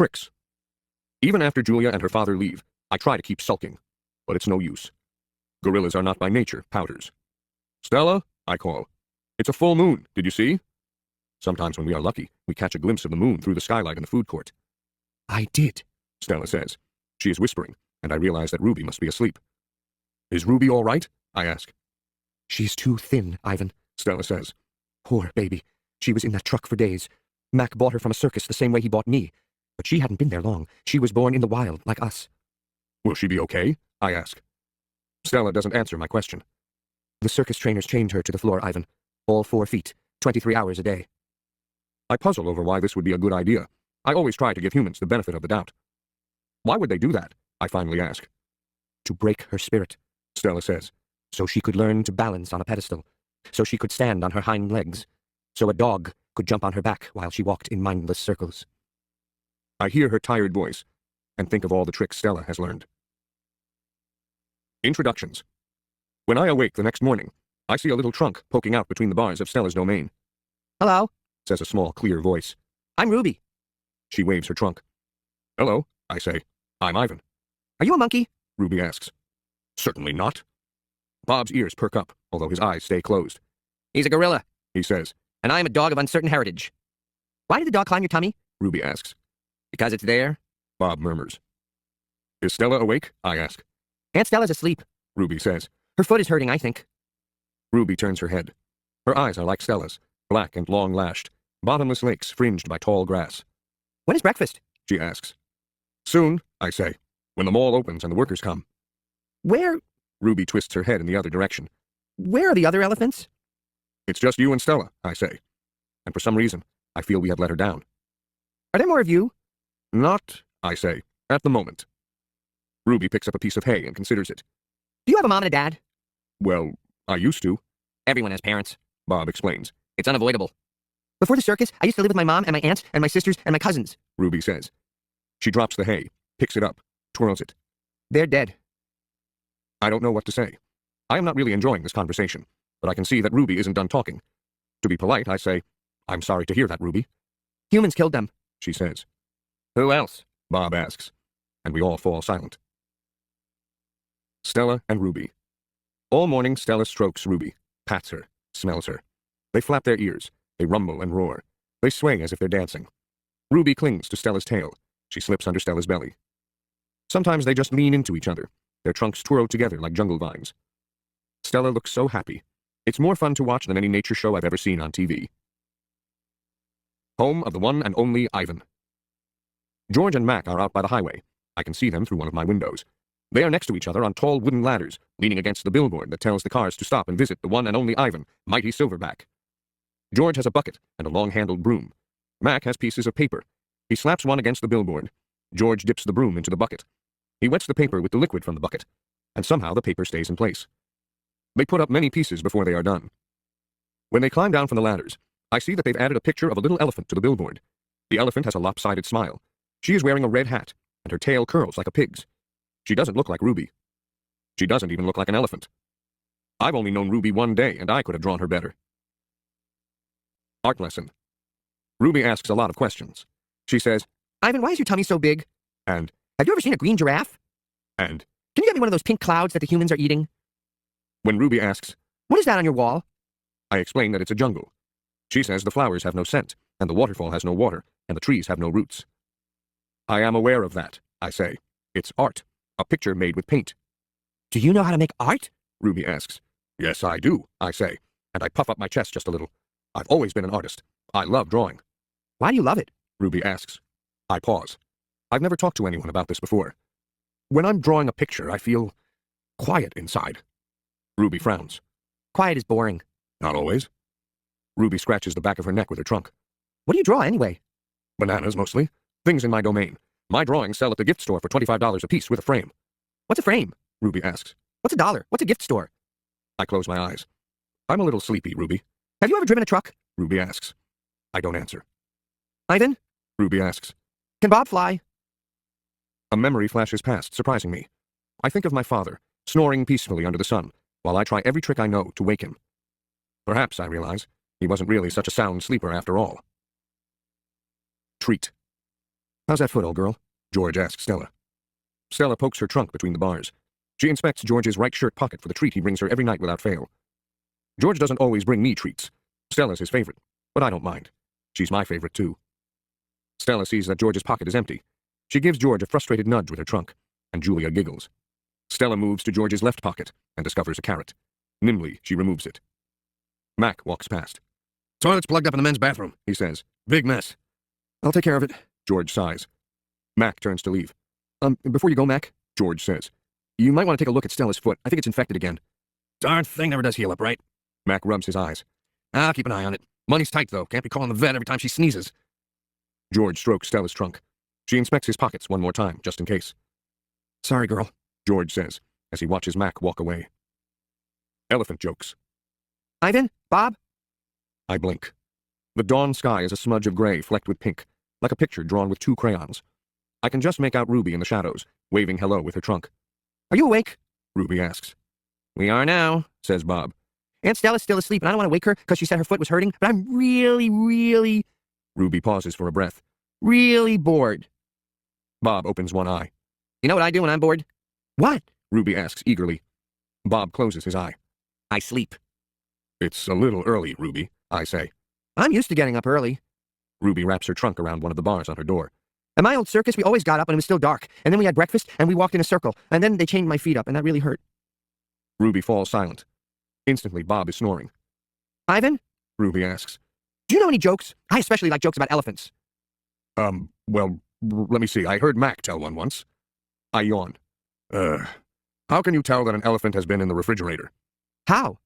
Tricks. Even after Julia and her father leave, I try to keep sulking, but it's no use. Gorillas are not by nature pouters. "Stella," I call. "It's a full moon, did you see?" Sometimes when we are lucky, we catch a glimpse of the moon through the skylight in the food court. "I did," Stella says. She is whispering, and I realize that Ruby must be asleep. "Is Ruby all right?" I ask. "She's too thin, Ivan," Stella says. "Poor baby. She was in that truck for days. Mac bought her from a circus the same way he bought me. But she hadn't been there long. She was born in the wild, like us." "Will she be okay?" I ask. Stella doesn't answer my question. "The circus trainers chained her to the floor, Ivan. All 4 feet, 23 hours a day." I puzzle over why this would be a good idea. I always try to give humans the benefit of the doubt. "Why would they do that?" I finally ask. "To break her spirit," Stella says, "so she could learn to balance on a pedestal, so she could stand on her hind legs, so a dog could jump on her back while she walked in mindless circles." I hear her tired voice and think of all the tricks Stella has learned. Introductions. When I awake the next morning, I see a little trunk poking out between the bars of Stella's domain. "Hello," says a small, clear voice. "I'm Ruby." She waves her trunk. "Hello," I say. "I'm Ivan." "Are you a monkey?" Ruby asks. "Certainly not." Bob's ears perk up, although his eyes stay closed. "He's a gorilla," he says, "and I'm a dog of uncertain heritage." "Why did the dog climb your tummy?" Ruby asks. "Because it's there," Bob murmurs. "Is Stella awake?" I ask. "Aunt Stella's asleep," Ruby says. "Her foot is hurting, I think." Ruby turns her head. Her eyes are like Stella's, black and long-lashed, bottomless lakes fringed by tall grass. "When is breakfast?" she asks. "Soon," I say, "when the mall opens and the workers come." "Where?" Ruby twists her head in the other direction. "Where are the other elephants?" "It's just you and Stella," I say. And for some reason, I feel we have let her down. "Are there more of you?" "Not," I say, "at the moment." Ruby picks up a piece of hay and considers it. "Do you have a mom and a dad?" "Well, I used to." "Everyone has parents," Bob explains. "It's unavoidable." "Before the circus, I used to live with my mom and my aunts and my sisters and my cousins," Ruby says. She drops the hay, picks it up, twirls it. "They're dead." I don't know what to say. I am not really enjoying this conversation, but I can see that Ruby isn't done talking. To be polite, I say, "I'm sorry to hear that, Ruby." "Humans killed them," she says. "Who else?" Bob asks, and we all fall silent. Stella and Ruby. All morning, Stella strokes Ruby, pats her, smells her. They flap their ears, they rumble and roar. They sway as if they're dancing. Ruby clings to Stella's tail. She slips under Stella's belly. Sometimes they just lean into each other, their trunks twirl together like jungle vines. Stella looks so happy. It's more fun to watch than any nature show I've ever seen on TV. Home of the one and only Ivan. George and Mac are out by the highway. I can see them through one of my windows. They are next to each other on tall wooden ladders, leaning against the billboard that tells the cars to stop and visit the one and only Ivan, mighty silverback. George has a bucket and a long-handled broom. Mac has pieces of paper. He slaps one against the billboard. George dips the broom into the bucket. He wets the paper with the liquid from the bucket, and somehow the paper stays in place. They put up many pieces before they are done. When they climb down from the ladders, I see that they've added a picture of a little elephant to the billboard. The elephant has a lopsided smile. She is wearing a red hat, and her tail curls like a pig's. She doesn't look like Ruby. She doesn't even look like an elephant. I've only known Ruby one day, and I could have drawn her better. Art lesson. Ruby asks a lot of questions. She says, "Ivan, why is your tummy so big?" And, "Have you ever seen a green giraffe?" And, "Can you get me one of those pink clouds that the humans are eating?" When Ruby asks, "What is that on your wall?" I explain that it's a jungle. She says the flowers have no scent, and the waterfall has no water, and the trees have no roots. I am aware of that, I say. It's art, a picture made with paint. "Do you know how to make art?" Ruby asks. "Yes, I do," I say, and I puff up my chest just a little. I've always been an artist. I love drawing. "Why do you love it?" Ruby asks. I pause. I've never talked to anyone about this before. When I'm drawing a picture, I feel quiet inside. Ruby frowns. "Quiet is boring." "Not always." Ruby scratches the back of her neck with her trunk. "What do you draw anyway?" "Bananas, mostly. Things in my domain. My drawings sell at the gift store for $25 a piece with a frame." "What's a frame?" Ruby asks. "What's $1? What's a gift store?" I close my eyes. I'm a little sleepy, Ruby. "Have you ever driven a truck?" Ruby asks. I don't answer. "Ivan?" Ruby asks. "Can Bob fly?" A memory flashes past, surprising me. I think of my father, snoring peacefully under the sun, while I try every trick I know to wake him. Perhaps, I realize, he wasn't really such a sound sleeper after all. Treat. How's that foot, old girl? George asks Stella. Stella pokes her trunk between the bars. She inspects George's right shirt pocket for the treat he brings her every night without fail. George doesn't always bring me treats. Stella's his favorite, but I don't mind. She's my favorite, too. Stella sees that George's pocket is empty. She gives George a frustrated nudge with her trunk, and Julia giggles. Stella moves to George's left pocket and discovers a carrot. Nimbly, she removes it. Mac walks past. Toilet's plugged up in the men's bathroom, he says. Big mess. I'll take care of it, George sighs. Mac turns to leave. Before you go, Mac, George says, you might want to take a look at Stella's foot. I think it's infected again. Darn thing never does heal up, right? Mac rubs his eyes. I'll keep an eye on it. Money's tight, though. Can't be calling the vet every time she sneezes. George strokes Stella's trunk. She inspects his pockets one more time, just in case. Sorry, girl, George says, as he watches Mac walk away. Elephant jokes. Ivan? Bob? I blink. The dawn sky is a smudge of gray flecked with pink, like a picture drawn with 2 crayons. I can just make out Ruby in the shadows, waving hello with her trunk. Are you awake? Ruby asks. We are now, says Bob. Aunt Stella's still asleep, and I don't want to wake her because she said her foot was hurting, but I'm really... Ruby pauses for a breath. Really bored. Bob opens one eye. You know what I do when I'm bored? What? Ruby asks eagerly. Bob closes his eye. I sleep. It's a little early, Ruby, I say. I'm used to getting up early. Ruby wraps her trunk around one of the bars on her door. At my old circus, we always got up when it was still dark, and then we had breakfast, and we walked in a circle, and then they chained my feet up, and that really hurt. Ruby falls silent. Instantly, Bob is snoring. Ivan? Ruby asks. Do you know any jokes? I especially like jokes about elephants. Well, let me see. I heard Mac tell one once. I yawn. How can you tell that an elephant has been in the refrigerator? How?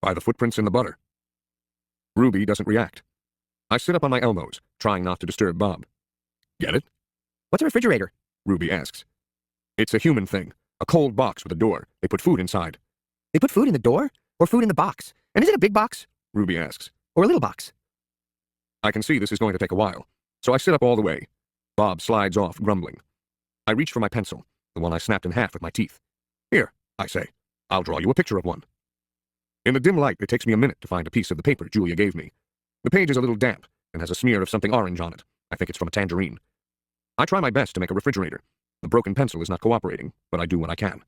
By the footprints in the butter. Ruby doesn't react. I sit up on my elbows, trying not to disturb Bob. Get it? What's a refrigerator? Ruby asks. It's a human thing. A cold box with a door. They put food inside. They put food in the door? Or food in the box? And is it a big box? Ruby asks. Or a little box? I can see this is going to take a while, so I sit up all the way. Bob slides off, grumbling. I reach for my pencil, the one I snapped in half with my teeth. Here, I say. I'll draw you a picture of one. In the dim light, it takes me a minute to find a piece of the paper Julia gave me. The page is a little damp and has a smear of something orange on it. I think it's from a tangerine. I try my best to make a refrigerator. The broken pencil is not cooperating, but I do what I can.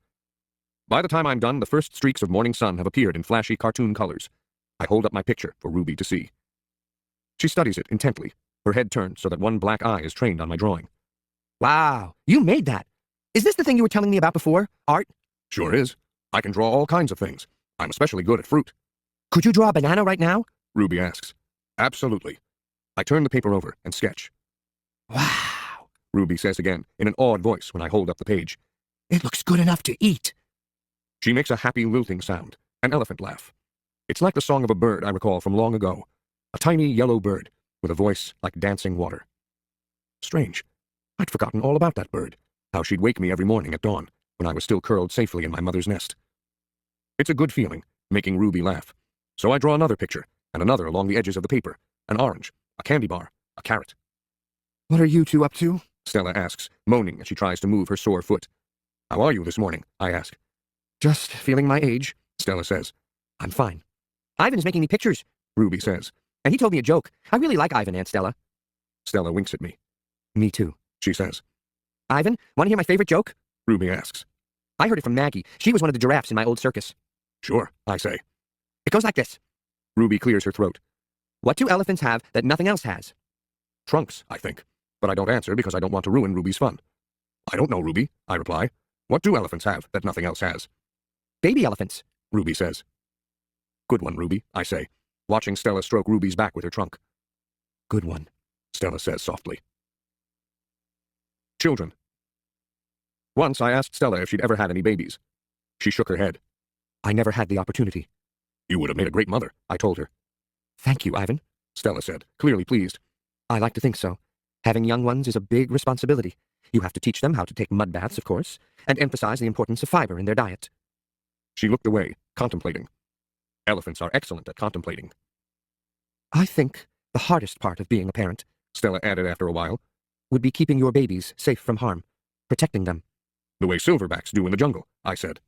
By the time I'm done, the first streaks of morning sun have appeared in flashy cartoon colors. I hold up my picture for Ruby to see. She studies it intently, her head turned so that one black eye is trained on my drawing. Wow, you made that. Is this the thing you were telling me about before? Art? Sure is. I can draw all kinds of things. I'm especially good at fruit. Could you draw a banana right now? Ruby asks. Absolutely. I turn the paper over and sketch. Wow, Ruby says again, in an awed voice when I hold up the page. It looks good enough to eat. She makes a happy lilting sound, an elephant laugh. It's like the song of a bird I recall from long ago. A tiny yellow bird with a voice like dancing water. Strange. I'd forgotten all about that bird, how she'd wake me every morning at dawn when I was still curled safely in my mother's nest. It's a good feeling, making Ruby laugh. So I draw another picture, and another along the edges of the paper, an orange, a candy bar, a carrot. What are you two up to? Stella asks, moaning as she tries to move her sore foot. How are you this morning? I ask. Just feeling my age, Stella says. I'm fine. Ivan's making me pictures, Ruby says. And he told me a joke. I really like Ivan, Aunt Stella. Stella winks at me. Me too, she says. Ivan, want to hear my favorite joke? Ruby asks. I heard it from Maggie. She was one of the giraffes in my old circus. Sure, I say. It goes like this. Ruby clears her throat. What do elephants have that nothing else has? Trunks, I think. But I don't answer because I don't want to ruin Ruby's fun. I don't know, Ruby, I reply. What do elephants have that nothing else has? Baby elephants, Ruby says. Good one, Ruby, I say, watching Stella stroke Ruby's back with her trunk. Good one, Stella says softly. Children. Once I asked Stella if she'd ever had any babies. She shook her head. I never had the opportunity. You would have made a great mother, I told her. Thank you, Ivan, Stella said, clearly pleased. I like to think so. Having young ones is a big responsibility. You have to teach them how to take mud baths, of course, and emphasize the importance of fiber in their diet. She looked away, contemplating. Elephants are excellent at contemplating. I think the hardest part of being a parent, Stella added after a while, would be keeping your babies safe from harm, protecting them. The way silverbacks do in the jungle, I said.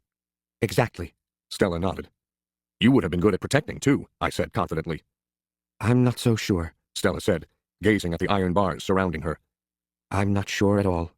Exactly, Stella nodded. You would have been good at protecting, too, I said confidently. I'm not so sure, Stella said, gazing at the iron bars surrounding her. I'm not sure at all.